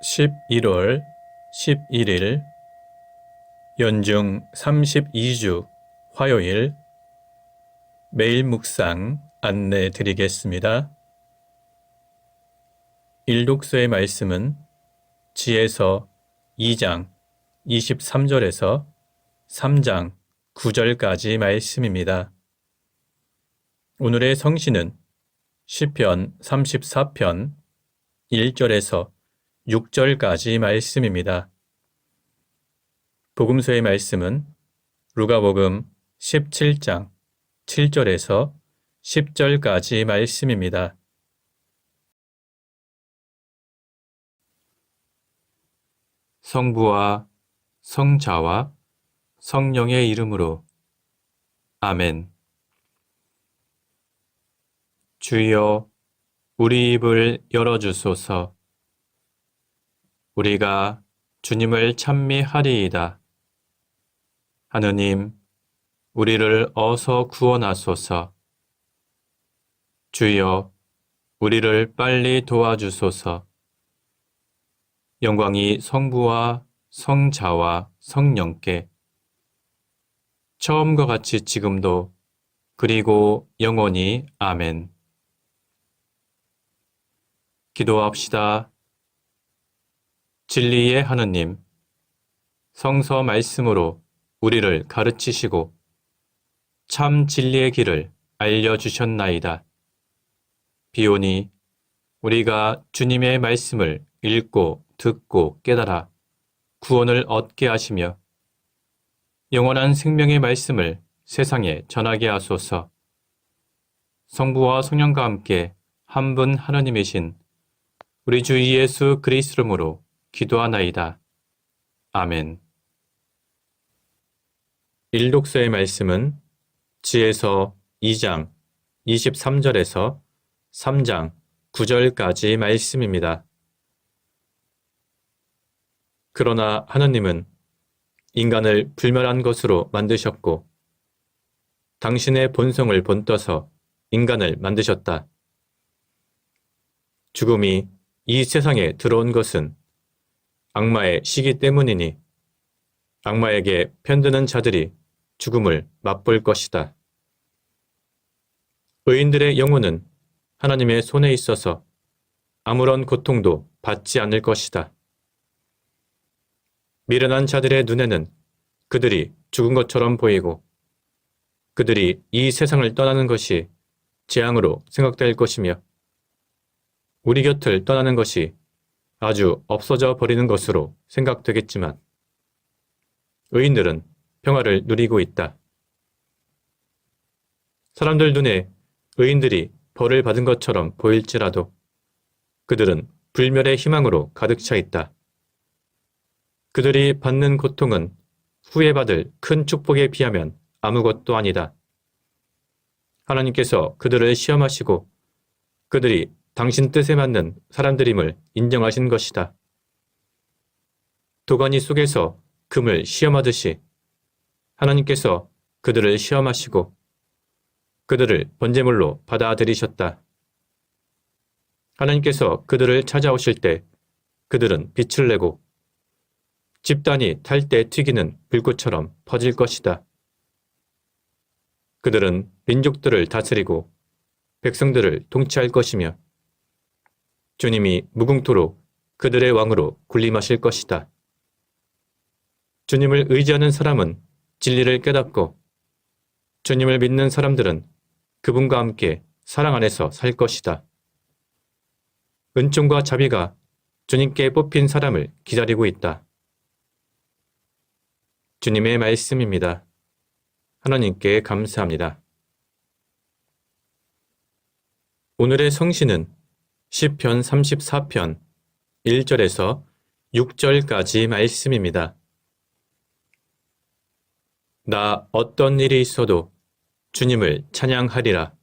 11월 11일 연중 32주 화요일 매일 묵상 안내 드리겠습니다. 일독서의 말씀은 지에서 2장 23절에서 3장 9절까지 말씀입니다. 오늘의 성시는 시편 34편 1절에서 6절까지 말씀입니다. 복음서의 말씀은 루가복음 17장 7절에서 10절까지 말씀입니다. 성부와 성자와 성령의 이름으로 아멘. 주여 우리 입을 열어주소서. 우리가 주님을 찬미하리이다. 하느님, 우리를 어서 구원하소서. 주여, 우리를 빨리 도와주소서. 영광이 성부와 성자와 성령께 처음과 같이 지금도 그리고 영원히 아멘. 기도합시다. 진리의 하느님, 성서 말씀으로 우리를 가르치시고 참 진리의 길을 알려주셨나이다. 비오니 우리가 주님의 말씀을 읽고 듣고 깨달아 구원을 얻게 하시며 영원한 생명의 말씀을 세상에 전하게 하소서. 성부와 성령과 함께 한 분 하나님이신 우리 주 예수 그리스도 이름으로 기도하나이다. 아멘. 일독서의 말씀은 지에서 2장 23절에서 3장 9절까지 말씀입니다. 그러나 하느님은 인간을 불멸한 것으로 만드셨고 당신의 본성을 본떠서 인간을 만드셨다. 죽음이 이 세상에 들어온 것은 악마의 시기 때문이니 악마에게 편드는 자들이 죽음을 맛볼 것이다. 의인들의 영혼은 하나님의 손에 있어서 아무런 고통도 받지 않을 것이다. 미련한 자들의 눈에는 그들이 죽은 것처럼 보이고 그들이 이 세상을 떠나는 것이 재앙으로 생각될 것이며 우리 곁을 떠나는 것이 아주 없어져 버리는 것으로 생각되겠지만 의인들은 평화를 누리고 있다. 사람들 눈에 의인들이 벌을 받은 것처럼 보일지라도 그들은 불멸의 희망으로 가득 차 있다. 그들이 받는 고통은 후에 받을 큰 축복에 비하면 아무것도 아니다. 하나님께서 그들을 시험하시고 그들이 당신 뜻에 맞는 사람들임을 인정하신 것이다. 도가니 속에서 금을 시험하듯이 하나님께서 그들을 시험하시고 그들을 번제물로 받아들이셨다. 하나님께서 그들을 찾아오실 때 그들은 빛을 내고 집단이 탈 때 튀기는 불꽃처럼 퍼질 것이다. 그들은 민족들을 다스리고 백성들을 통치할 것이며 주님이 무궁토록 그들의 왕으로 군림하실 것이다. 주님을 의지하는 사람은 진리를 깨닫고 주님을 믿는 사람들은 그분과 함께 사랑 안에서 살 것이다. 은총과 자비가 주님께 뽑힌 사람을 기다리고 있다. 주님의 말씀입니다. 하나님께 감사합니다. 오늘의 성시는 시편 34편 1절에서 6절까지 말씀입니다. 나 어떤 일이 있어도 주님을 찬양하리라.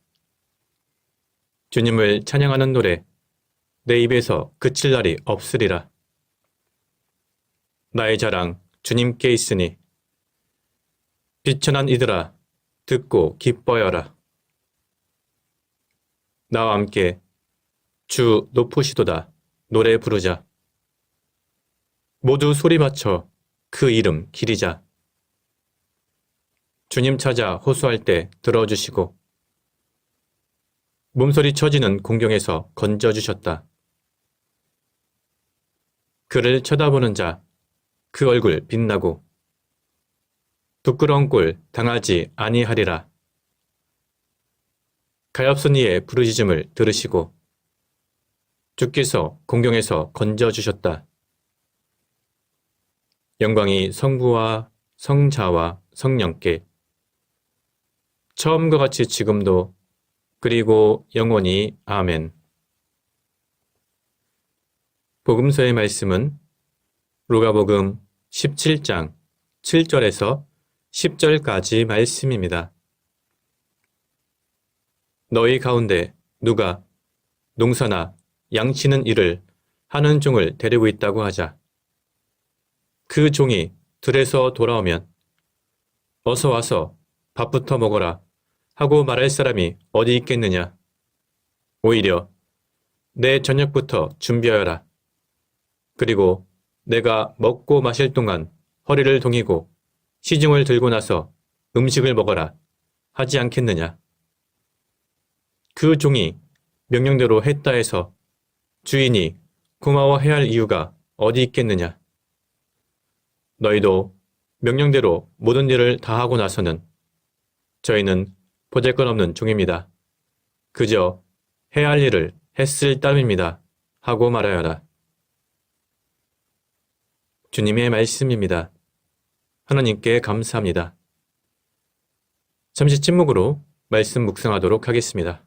주님을 찬양하는 노래 내 입에서 그칠 날이 없으리라. 나의 자랑 주님께 있으니 비천한 이들아 듣고 기뻐하여라. 나와 함께 주 높으시도다 노래 부르자. 모두 소리 맞춰 그 이름 기리자. 주님 찾아 호소할 때 들어주시고 몸소리 쳐지는 공경에서 건져주셨다. 그를 쳐다보는 자, 그 얼굴 빛나고 부끄러운 꼴 당하지 아니하리라. 가엾은 이의 부르짖음을 들으시고 주께서 공경에서 건져주셨다. 영광이 성부와 성자와 성령께 처음과 같이 지금도 그리고 영원히 아멘. 복음서의 말씀은 루가복음 17장 7절에서 10절까지 말씀입니다. 너희 가운데 누가 농사나 양치는 일을 하는 종을 데리고 있다고 하자. 그 종이 들에서 돌아오면 어서 와서 밥부터 먹어라 하고 말할 사람이 어디 있겠느냐. 오히려 내 저녁부터 준비하여라. 그리고 내가 먹고 마실 동안 허리를 동이고 시중을 들고 나서 음식을 먹어라 하지 않겠느냐. 그 종이 명령대로 했다 해서 주인이 고마워해야 할 이유가 어디 있겠느냐. 너희도 명령대로 모든 일을 다 하고 나서는 저희는 보잘것없는 종입니다. 그저 해야 할 일을 했을 따름입니다. 하고 말하여라. 주님의 말씀입니다. 하나님께 감사합니다. 잠시 침묵으로 말씀 묵상하도록 하겠습니다.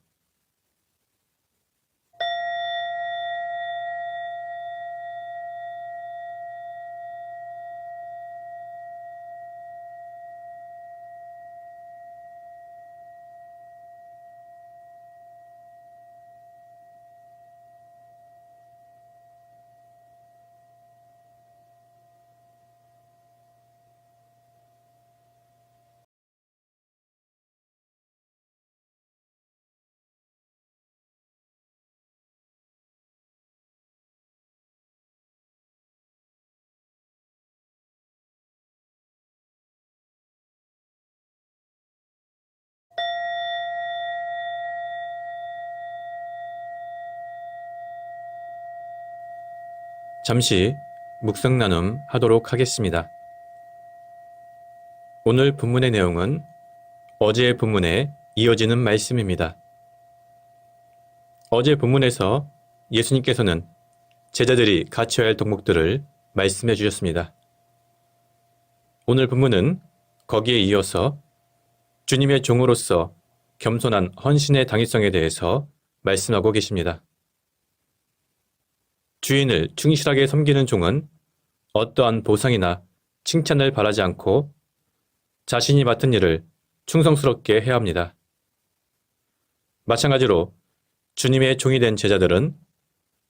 잠시 묵상 나눔 하도록 하겠습니다. 오늘 본문의 내용은 어제 본문에 이어지는 말씀입니다. 어제 본문에서 예수님께서는 제자들이 갖춰야 할 덕목들을 말씀해 주셨습니다. 오늘 본문은 거기에 이어서 주님의 종으로서 겸손한 헌신의 당위성에 대해서 말씀하고 계십니다. 주인을 충실하게 섬기는 종은 어떠한 보상이나 칭찬을 바라지 않고 자신이 맡은 일을 충성스럽게 해야 합니다. 마찬가지로 주님의 종이 된 제자들은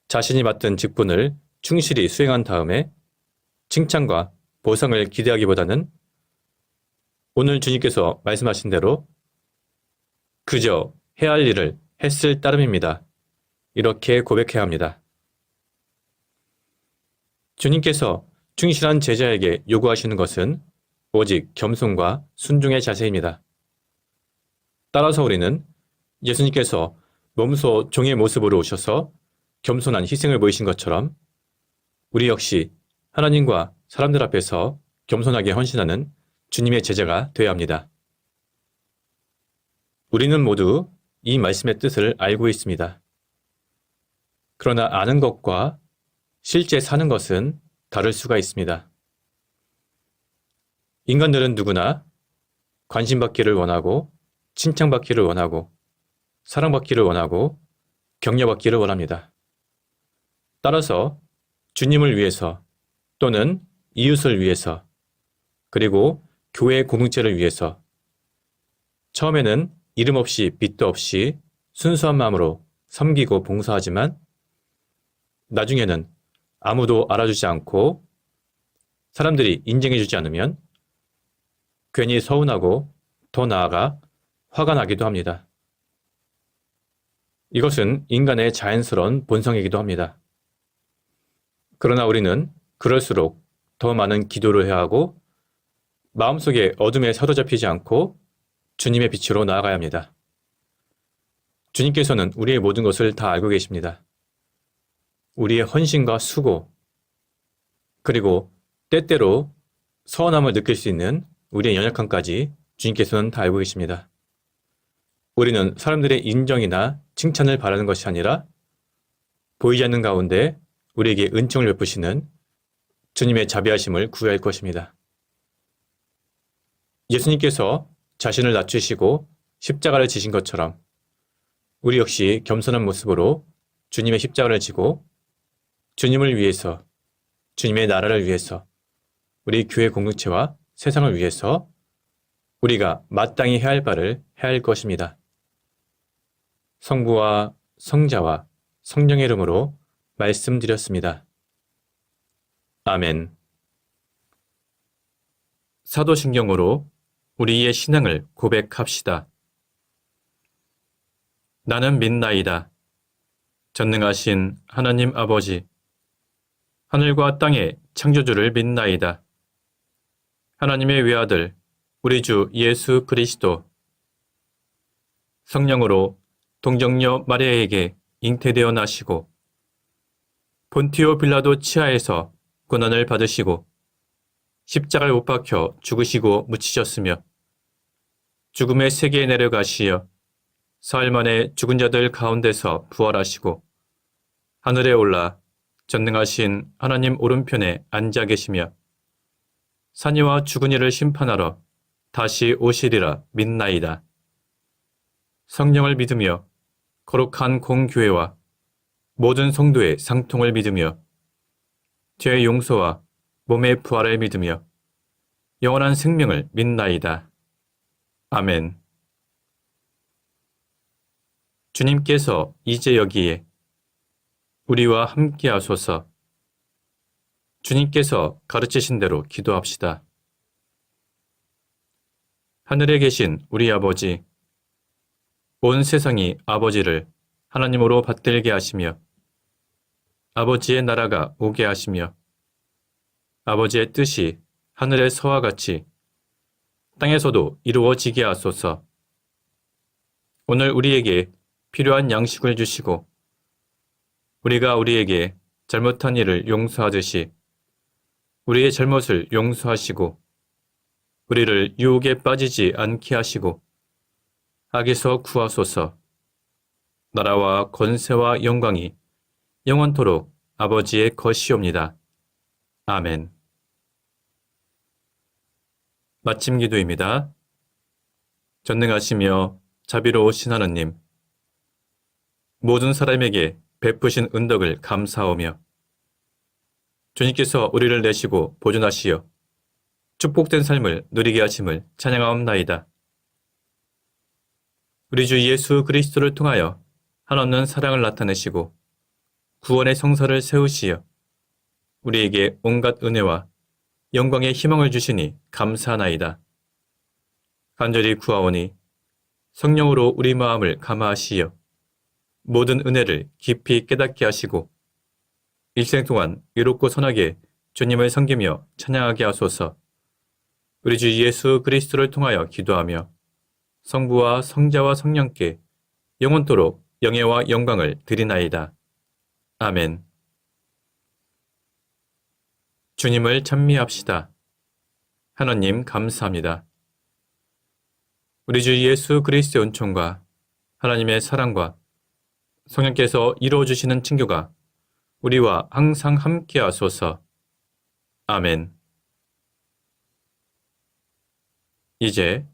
자신이 맡은 직분을 충실히 수행한 다음에 칭찬과 보상을 기대하기보다는 오늘 주님께서 말씀하신 대로 그저 해야 할 일을 했을 따름입니다. 이렇게 고백해야 합니다. 주님께서 충실한 제자에게 요구하시는 것은 오직 겸손과 순종의 자세입니다. 따라서 우리는 예수님께서 몸소 종의 모습으로 오셔서 겸손한 희생을 보이신 것처럼 우리 역시 하나님과 사람들 앞에서 겸손하게 헌신하는 주님의 제자가 되어야 합니다. 우리는 모두 이 말씀의 뜻을 알고 있습니다. 그러나 아는 것과 실제 사는 것은 다를 수가 있습니다. 인간들은 누구나 관심받기를 원하고 칭찬받기를 원하고 사랑받기를 원하고 격려받기를 원합니다. 따라서 주님을 위해서 또는 이웃을 위해서 그리고 교회 공동체를 위해서 처음에는 이름 없이 빚도 없이 순수한 마음으로 섬기고 봉사하지만 나중에는 아무도 알아주지 않고 사람들이 인정해주지 않으면 괜히 서운하고 더 나아가 화가 나기도 합니다. 이것은 인간의 자연스러운 본성이기도 합니다. 그러나 우리는 그럴수록 더 많은 기도를 해야 하고 마음속에 어둠에 사로잡히지 않고 주님의 빛으로 나아가야 합니다. 주님께서는 우리의 모든 것을 다 알고 계십니다. 우리의 헌신과 수고, 그리고 때때로 서운함을 느낄 수 있는 우리의 연약함까지 주님께서는 다 알고 계십니다. 우리는 사람들의 인정이나 칭찬을 바라는 것이 아니라 보이지 않는 가운데 우리에게 은총을 베푸시는 주님의 자비하심을 구해야 할 것입니다. 예수님께서 자신을 낮추시고 십자가를 지신 것처럼 우리 역시 겸손한 모습으로 주님의 십자가를 지고 주님을 위해서, 주님의 나라를 위해서, 우리 교회 공동체와 세상을 위해서 우리가 마땅히 해야 할 바를 해야 할 것입니다. 성부와 성자와 성령의 이름으로 말씀드렸습니다. 아멘. 사도신경으로 우리의 신앙을 고백합시다. 나는 믿나이다. 전능하신 하나님 아버지, 하늘과 땅의 창조주를 믿나이다. 하나님의 외아들, 우리 주 예수 그리스도, 성령으로 동정녀 마리아에게 잉태되어 나시고 본티오 빌라도 치하에서 고난을 받으시고 십자가에 못 박혀 죽으시고 묻히셨으며 죽음의 세계에 내려가시어 사흘 만에 죽은 자들 가운데서 부활하시고 하늘에 올라 전능하신 하나님 오른편에 앉아 계시며 산이와 죽은 이를 심판하러 다시 오시리라 믿나이다. 성령을 믿으며 거룩한 공교회와 모든 성도의 상통을 믿으며 죄의 용서와 몸의 부활을 믿으며 영원한 생명을 믿나이다. 아멘. 주님께서 이제 여기에 우리와 함께 하소서. 주님께서 가르치신 대로 기도합시다. 하늘에 계신 우리 아버지, 온 세상이 아버지를 하나님으로 받들게 하시며 아버지의 나라가 오게 하시며 아버지의 뜻이 하늘에서와 같이 땅에서도 이루어지게 하소서. 오늘 우리에게 필요한 양식을 주시고 우리가 우리에게 잘못한 일을 용서하듯이 우리의 잘못을 용서하시고 우리를 유혹에 빠지지 않게 하시고 악에서 구하소서. 나라와 권세와 영광이 영원토록 아버지의 것이옵니다. 아멘. 마침 기도입니다. 전능하시며 자비로우신 하나님, 모든 사람에게 베푸신 은덕을 감사하오며 주님께서 우리를 내시고 보존하시어 축복된 삶을 누리게 하심을 찬양하옵나이다. 우리 주 예수 그리스도를 통하여 한없는 사랑을 나타내시고 구원의 성사를 세우시어 우리에게 온갖 은혜와 영광의 희망을 주시니 감사하나이다. 간절히 구하오니 성령으로 우리 마음을 감화하시어 모든 은혜를 깊이 깨닫게 하시고 일생 동안 의롭고 선하게 주님을 섬기며 찬양하게 하소서. 우리 주 예수 그리스도를 통하여 기도하며 성부와 성자와 성령께 영원토록 영예와 영광을 드리나이다. 아멘. 주님을 찬미합시다. 하나님 감사합니다. 우리 주 예수 그리스도의 은총과 하나님의 사랑과 성령께서 이루어주시는 친교가 우리와 항상 함께 하소서. 아멘. 이제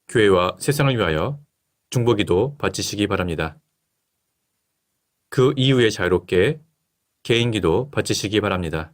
교회와 세상을 위하여 중보기도 바치시기 바랍니다. 그 이후에 자유롭게 개인기도 바치시기 바랍니다.